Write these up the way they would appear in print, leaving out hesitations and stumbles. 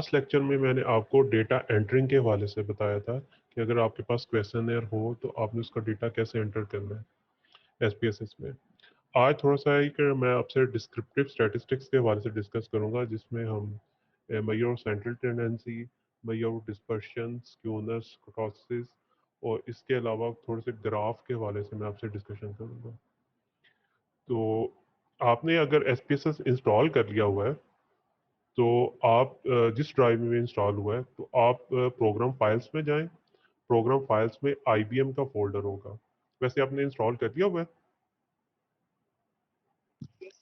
Last lecture में मैंने आपको डेटा एंटरिंग के हवाले से बताया था कि अगर आपके पास क्वेश्चनर हो तो आपने उसका डेटा कैसे एंटर करना है एसपीएसएस में। आज थोड़ा सा है कि मैं आपसे डिस्क्रिप्टिव स्टैटिस्टिक्स के हवाले से डिस्कस करूंगा, जिसमें हम measure of central tendency, measure of dispersion, skewness, कुर्टोसिस और इसके अलावा थोड़े से ग्राफ के हवाले से मैं आपसे डिस्कशन करूंगा। तो आपने अगर एसपीएसएस इंस्टॉल कर लिया हुआ है तो आप जिस ड्राइव में इंस्टॉल हुआ है तो आप प्रोग्राम फाइल्स में जाएं। प्रोग्राम फाइल्स में आईबीएम का फोल्डर होगा। वैसे आपने इंस्टॉल कर दिया हुआ है?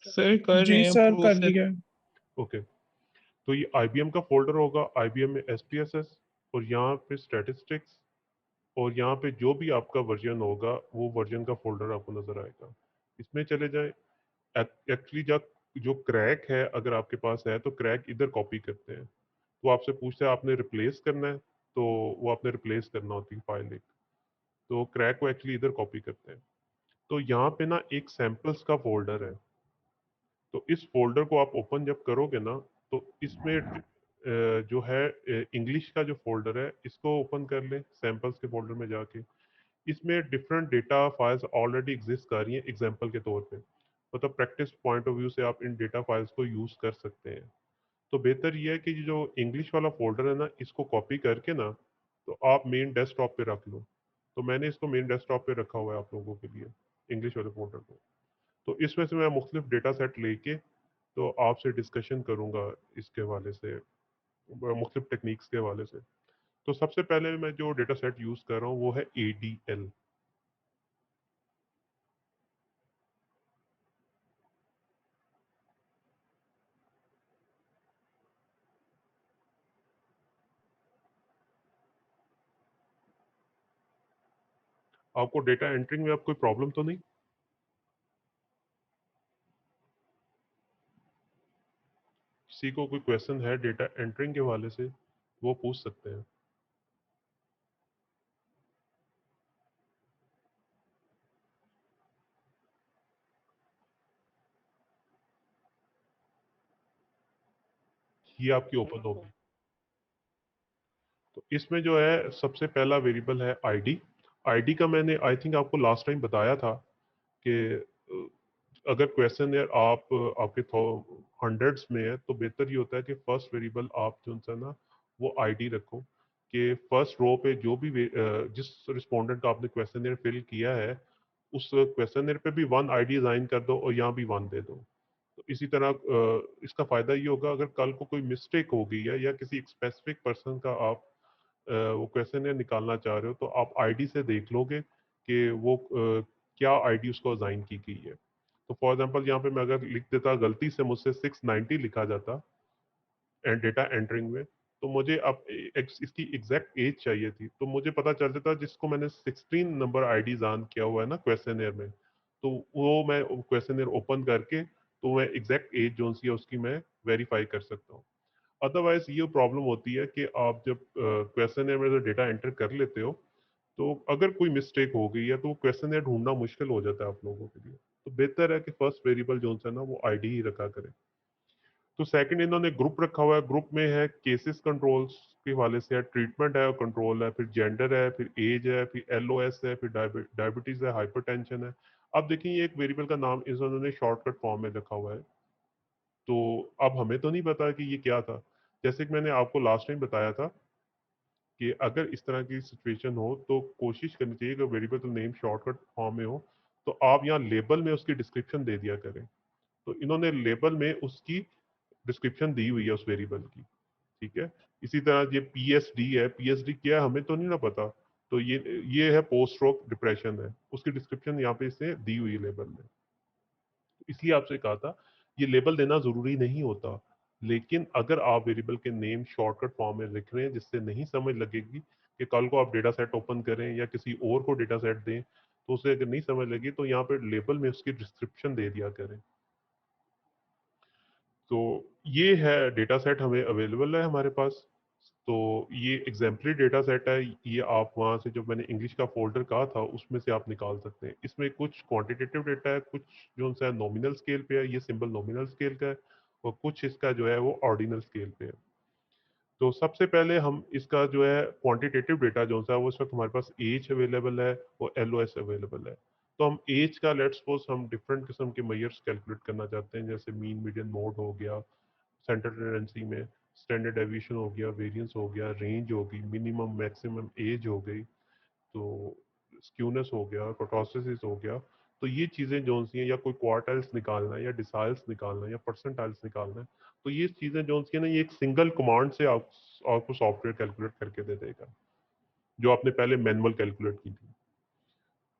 सर कर रहे जी हैं सर, कर प्रोसेस। दिया। ओके। तो ये आईबीएम का फोल्डर होगा, आईबीएम में एसपीएसएस और यहाँ पे स्टैटिस्टिक्स और यहाँ पे जो भी आपका वर्जन होगा वो वर्जन का फोल्डर आपको नजर आएगा। इसमें चले जाएं। एक्चुअली जो क्रैक है अगर आपके पास है तो क्रैक इधर कॉपी करते हैं। वो आपसे पूछता है आपने रिप्लेस करना है, तो वो आपने रिप्लेस करना होती है फाइल एक। तो क्रैक को एक्चुअली इधर कॉपी करते हैं। तो यहाँ पे ना एक सैम्पल्स का फोल्डर है। तो इस फोल्डर को आप ओपन जब करोगे ना तो इसमें जो है इंग्लिश का जो फोल्डर है इसको ओपन कर लें सैम्पल्स के फोल्डर में जाके। इसमें different data files already exist कर रही हैं एग्जाम्पल के तौर पे। मतलब प्रैक्टिस पॉइंट ऑफ व्यू से आप इन डेटा फाइल्स को यूज कर सकते हैं। तो बेहतर ये है कि जो इंग्लिश वाला फोल्डर है ना इसको कॉपी करके ना तो आप मेन डेस्कटॉप पे रख लो। तो मैंने इसको मेन डेस्कटॉप पे रखा हुआ है आप लोगों के लिए, इंग्लिश वाले फोल्डर को। तो इसमें से मैं मुख्तलिफ डेटा सेट लेके तो आपसे डिस्कशन करूंगा इसके हवाले से, मुख्तलिफ टेक्निक्स के हवाले से। तो सबसे पहले मैं जो डेटा सेट यूज कर रहा हूँ वो है ADL। आपको डेटा एंट्रिंग में आप कोई प्रॉब्लम तो नहीं? किसी को कोई क्वेश्चन है डेटा एंट्रिंग के हवाले से वो पूछ सकते हैं। ये आपकी ओपन होगी। तो इसमें जो है सबसे पहला वेरिएबल है आईडी। आईडी का मैंने आई थिंक आपको लास्ट टाइम बताया था कि अगर क्वेश्चन यार आपके हंड्रेड्स में है तो बेहतर ये होता है कि फर्स्ट वेरिएबल आप जो है ना वो आईडी रखो। कि फर्स्ट रो पे जो भी जिस रिस्पोंडेंट का आपने क्वेश्चन फिल किया है उस क्वेश्चन पे भी वन आईडी असाइन कर दो और यहाँ भी वन दे दो। तो इसी तरह इसका फायदा ये होगा अगर कल को कोई मिस्टेक हो गई है या किसी स्पेसिफिक पर्सन का आप वो क्वेश्चन निकालना चाह रहे हो तो आप आईडी से देख लोगे कि वो क्या आईडी उसको असाइन की गई है। तो फॉर एग्जांपल यहाँ पे मैं अगर लिख देता गलती से मुझसे 690 लिखा जाता एंड डेटा एंटरिंग में, तो मुझे अब इसकी एग्जैक्ट एज चाहिए थी। तो मुझे पता चल जाता जिसको मैंने 16 नंबर आईडी ऑन किया हुआ है ना क्वेश्चनियर में, तो वो मैं क्वेश्चनियर ओपन करके तो मैं एग्जैक्ट एज जो सी है उसकी मैं वेरीफाई कर सकता हूँ। अदरवाइज ये प्रॉब्लम होती है कि आप जब क्वेश्चनियर में जो डेटा एंटर कर लेते हो तो अगर कोई मिस्टेक हो गई है तो क्वेश्चनियर ढूंढना मुश्किल हो जाता है आप लोगों के लिए। तो बेहतर है कि फर्स्ट वेरिएबल जो है ना वो आईडी ही रखा करें। तो सेकंड इन्होंने ग्रुप रखा हुआ है। ग्रुप में है केसेस कंट्रोल्स के हवाले से है, ट्रीटमेंट है, कंट्रोल है, फिर जेंडर है, फिर एज है, फिर एलओएस है, फिर डायबिटीज है, हाइपरटेंशन है। अब देखिए ये एक वेरिएबल का नाम इन्होंने शॉर्टकट फॉर्म में रखा हुआ है। तो अब हमें तो नहीं पता कि ये क्या था। जैसे कि मैंने आपको लास्ट टाइम बताया था कि अगर इस तरह की सिचुएशन हो तो कोशिश करनी चाहिए कि वेरिएबल का नेम शॉर्टकट फॉर्म में हो तो आप यहाँ लेबल में उसकी डिस्क्रिप्शन दे दिया करें। तो इन्होंने लेबल में उसकी डिस्क्रिप्शन दी हुई है उस वेरिएबल की। ठीक है। इसी तरह ये पीएसडी है, पीएसडी क्या है हमें तो नहीं ना पता। तो ये है पोस्ट स्ट्रोक डिप्रेशन है, उसकी डिस्क्रिप्शन यहाँ पे इसे दी हुई है लेबल में। इसलिए आपसे कहा था ये लेबल देना जरूरी नहीं होता, लेकिन अगर आप वेरिएबल के नेम शॉर्टकट फॉर्म में लिख रहे हैं जिससे नहीं समझ लगेगी कि कल को आप डेटा सेट ओपन करें या किसी और को डेटा सेट दें तो उसे अगर नहीं समझ लगी तो यहाँ पे लेबल में उसकी डिस्क्रिप्शन दे दिया करें। तो ये है डेटा सेट हमें अवेलेबल है हमारे पास। तो ये एग्जाम्पली डेटा सेट है। ये आप वहाँ से जो मैंने इंग्लिश का फोल्डर कहा था उसमें से आप निकाल सकते हैं। इसमें कुछ क्वांटिटेटिव डेटा है, कुछ जो सा नॉमिनल स्केल पे है, ये सिंबल नॉमिनल स्केल का है, और कुछ इसका जो है वो ऑर्डिनल स्केल पे है। तो सबसे पहले हम इसका जो है क्वांटिटेटिव डेटा जो सा है वो इस वक्त हमारे पास एज अवेलेबल है और एलओएस अवेलेबल है। तो हम एज का लेट्स सपोज हम डिफरेंट किस्म के मेजर्स कैलकुलेट करना चाहते हैं, जैसे मीन मीडियन मोड हो गया, सेंटर टेंडेंसी में स्टैंडर्ड डेविएशन हो गया, वेरिएंस हो गया, रेंज हो गई, मिनिमम मैक्सिमम एज हो गई, तो स्क्यूनेस हो गया, कर्टोसिस हो गया। तो ये चीज़ें जो सी हैं, या कोई क्वार्टाइल्स निकालना है या डिसाइल्स निकालना है या परसेंटाइल्स निकालना है, तो ये चीज़ें जो सी हैं ना, ये एक सिंगल कमांड से आपको सॉफ्टवेयर कैलकुलेट करके दे देगा, जो आपने पहले मैनुअल कैलकुलेट की थी।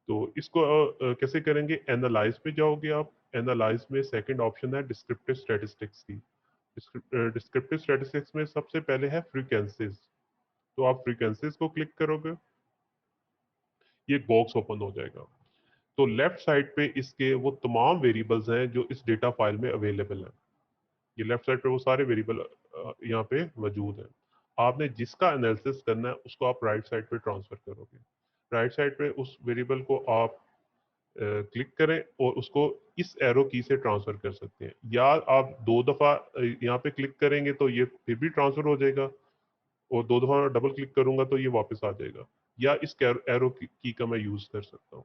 तो इसको कैसे करेंगे? एनालाइज पे जाओगे आप। एनालाइज में सेकंड ऑप्शन है डिस्क्रिप्टिव स्टैटिस्टिक्स की। डिस्क्रिप्टिव स्टैटिस्टिक्स में सबसे पहले है फ्रीक्वेंसीज। तो आप फ्रीक्वेंसीज को क्लिक करोगे, ये एक बॉक्स ओपन हो जाएगा। तो लेफ्ट साइड पे इसके वो तमाम वेरिएबल्स हैं जो इस डेटा फाइल में अवेलेबल हैं। ये लेफ्ट साइड पे वो सारे वेरिएबल यहाँ पे मौजूद हैं। आपने जिसका एनालिसिस करना है उसको आप राइट साइड पे ट्रांसफर करोगे। राइट साइड पे उस वेरिएबल को आप क्लिक करें और उसको इस एरो की से ट्रांसफर कर सकते हैं, या आप दो दफ़ा यहाँ पे क्लिक करेंगे तो ये फिर भी ट्रांसफर हो जाएगा, और दो दफ़ा डबल क्लिक करूंगा तो ये वापस आ जाएगा। या इस एरो की का मैं यूज़ कर सकता हूँ।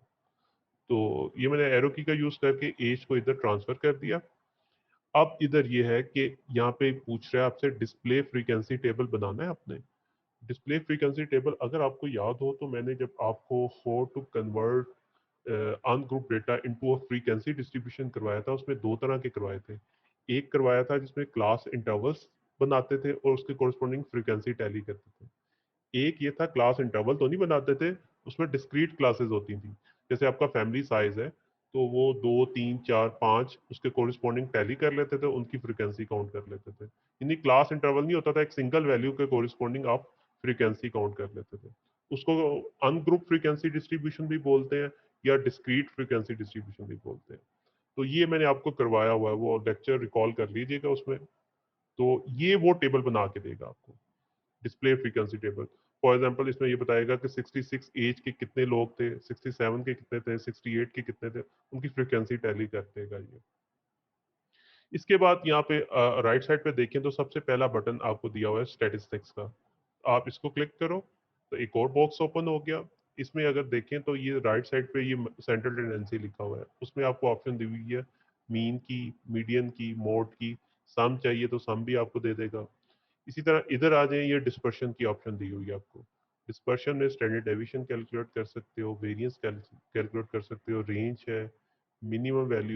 तो ये मैंने एरो की का यूज़ करके एज को इधर ट्रांसफर कर दिया। अब इधर ये है कि यहाँ पे पूछ रहा है आपसे डिस्प्ले फ्रीक्वेंसी टेबल बनाना है आपने। डिस्प्ले फ्रीक्वेंसी टेबल अगर आपको याद हो तो मैंने जब आपको how to convert ungroup data into a frequency distribution करवाया था, उसमें दो तरह के करवाए थे। एक करवाया था जिसमें क्लास इंटरवल्स बनाते थे और उसके कोरस्पॉन्डिंग फ्रीक्वेंसी टैली करते थे। एक ये था क्लास इंटरवल तो नहीं बनाते थे, उसमें डिस्क्रीट क्लासेस होती थी। जैसे आपका फैमिली साइज है तो वो 2 3 4 5 उसके कोरिस्पॉन्डिंग टैली कर लेते थे, उनकी फ्रीक्वेंसी काउंट कर लेते थे। यानी क्लास इंटरवल नहीं होता था, एक सिंगल वैल्यू के कोरिस्पॉन्डिंग आप फ्रीक्वेंसी काउंट कर लेते थे। उसको अनग्रुप फ्रीक्वेंसी डिस्ट्रीब्यूशन भी बोलते हैं या डिस्क्रीट फ्रीक्वेंसी डिस्ट्रीब्यूशन भी बोलते हैं। तो ये मैंने आपको करवाया हुआ है, वो लेक्चर रिकॉल कर लीजिएगा उसमें। तो ये वो टेबल बना के देगा आपको, display frequency table. For example इसमें ये बताएगा कि 66 एज के कितने लोग थे, 67 के कितने थे, 68 के कितने थे, उनकी फ्रीक्वेंसी टैली कर देगा ये। इसके बाद यहाँ पे राइट साइड पे देखें तो सबसे पहला बटन आपको दिया हुआ है स्टैटिस्टिक्स का। आप इसको क्लिक करो तो एक और बॉक्स ओपन हो गया। इसमें अगर देखें तो ये राइट साइड पे ये सेंट्रल टेंडेंसी लिखा हुआ है, उसमें आपको ऑप्शन दी हुई है मीन की, मीडियन की, मोड की। सम चाहिए तो सम भी आपको दे देगा। इसी तरह इधर आ जाए, ये डिस्पर्शन की ऑप्शन दी हुई है आपको। डिस्पर्शन में स्टैंडर्ड डेविएशन कैलकुलेट कर सकते हो, वेरिएंस कैलकुलेट कर सकते हो, रेंज है, मिनिमम वैल्यू